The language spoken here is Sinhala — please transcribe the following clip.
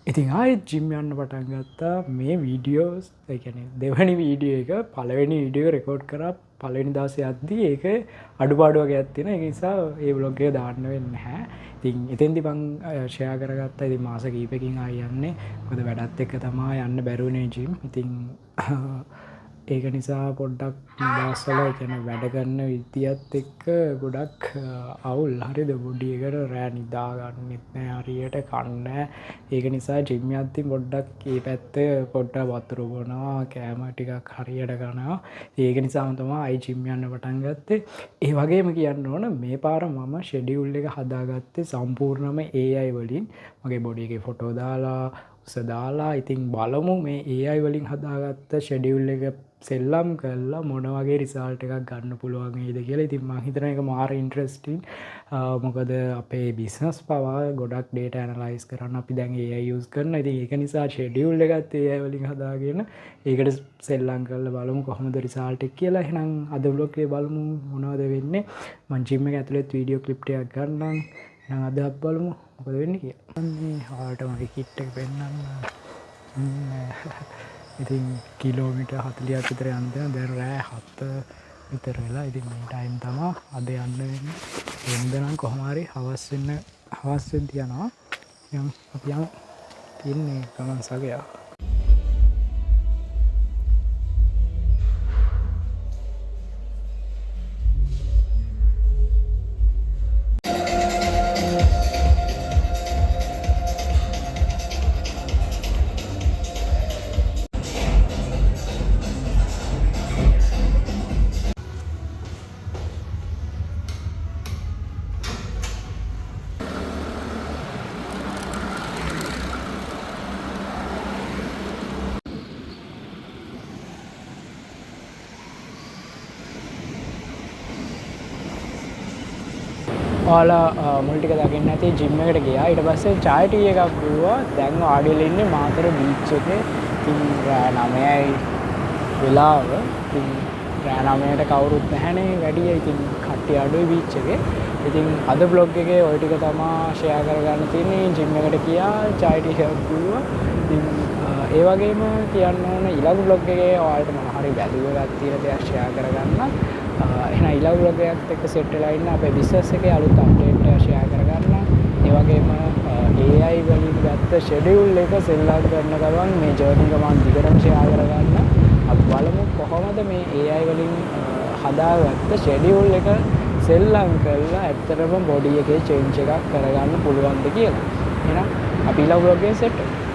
ඉතින් ආයෙත් ජිම් යන්න පටන් ගත්තා මේ වීඩියෝස් ඒ කියන්නේ දෙවැනි වීඩියෝ එක පළවෙනි වීඩියෝ රෙකෝඩ් කරා පළවෙනි දවසේ යද්දී ඒක අඩුපාඩු වගේක් තියෙනවා ඒක නිසා ඒ ව්ලොග් එක දාන්න වෙන්නේ නැහැ. ඉතින් එතෙන්දි මං ෂෙයා කරගත්තා. ඉතින් මාස කිහිපකින් ආයෙ යන්නේ. මොකද වැඩත් එක්ක තමයි යන්න බැරුනේ ජිම්. ඉතින් ඒක නිසා පොඩ්ඩක් දවස්වල කියන්නේ වැඩ කරන විදියත් එක්ක ගොඩක් අවුල්. හරිද? බොඩි එකට රෑ නිදා ගන්නෙත් නෑ හරියට කන්නේ. ඒක නිසා ජිම් යද්දි පොඩ්ඩක් මේ පැත්ත පොඩ්ඩක් වතුර බොනවා, කෑම ටිකක් හරියට කනවා. ඒක නිසාම තමයි ආයි ජිම් යන්න පටන් ගත්තේ. ඒ වගේම කියන්න ඕන මේ පාර මම ෂෙඩියුල් එක හදාගත්තේ සම්පූර්ණයෙන්ම AI වලින්. මගේ බොඩි එකේ ෆොටෝ දාලා උස දාලා ඉතින් බලමු මේ AI වලින් හදාගත්ත ෂෙඩියුල් එක සෙල්ලම් කරලා මොන වගේ රිසල්ට් එකක් ගන්න පුළුවන් වේද කියලා. ඉතින් මම හිතනවා ඒක මාර ඉන්ටරෙස්ටිං. මොකද අපේ බිස්නස් පවා ගොඩක් data analyze කරන්න අපි දැන් AI use කරනවා. ඉතින් ඒක නිසා schedule එකත් AI වලින් හදාගෙන ඒකට සෙල්ලම් කරලා බලමු කොහොමද රිසල්ට් එක කියලා. එහෙනම් අද vlog එකේ බලමු මොනවද වෙන්නේ. මම ජිම් එක ඇතුළේ වීඩියෝ ක්ලිප් ටිකක් ගන්නම්. එහෙනම් අද අපි බලමු මොකද වෙන්නේ කියලා. මේ හාට මගේ කිට් එක පෙන්නන්න. ඉතින් කිලෝමීටර් 40ක් විතර යන්න දෙනවා. දැන් රෑ 7 විතර වෙලා. ඉතින් මේ ටයිම් තමයි අද යන්න වෙන්නේ. එන්න නම් කොහොම හරි හවස් වෙන්න තියනවා. දැන් අපි යමු. තින්නේ ගමන් සගයා. ඔයාලා මුල් ටික දකින්න නැති ජිම් එකට ගියා. ඊට පස්සේ චාය ටී එකක් බිව්වා. දැන් ආඩි වල ඉන්නේ මාතර බීච් එකේ. ඉතින් රෑ 9යි වෙලාව. ඉතින් රෑ 9ට කවුරුත් නැහැනේ වැඩි. ඉතින් කට්ටිය අඩුයි බීච් එකේ. ඉතින් අද vlog එකේ ওই ටික තමයි ෂෙයා කරගන්න තියෙන්නේ. ජිම් එකට ගියා. චාය ටී එකක් බිව්වා. ඉතින් ඒ වගේම කියන්න ඕන ඊළඟ vlog එකේ ඔයාලට මොන හරි වැලියු එකක් තියෙන දෙයක් ෂෙයා කරගන්න. එහෙනම් ඊළඟ vlog එකත් එක්ක සෙට් වෙලා ඉන්න අපේ බිස්නස් එකේ අලුත් අප්ඩේට් ෂෙයා කරගන්න. ඒ වගේම AI වලින් ගත්ත ෂෙඩියුල් එක සෙල්ලම් කරන ගමන් මේ ජර්නි එක මම දිගටම ෂෙයා කරගන්න. අපි බලමු කොහොමද මේ AI වලින් හදාගත්ත ෂෙඩියුල් එක සෙල්ලම් කරලා ඇත්තටම බොඩි එකේ චේන්ජ් එකක් කරගන්න පුළුවන්ද කියලා. එහෙනම් අපි ඊළඟ vlog එකේ සෙට් වෙමු.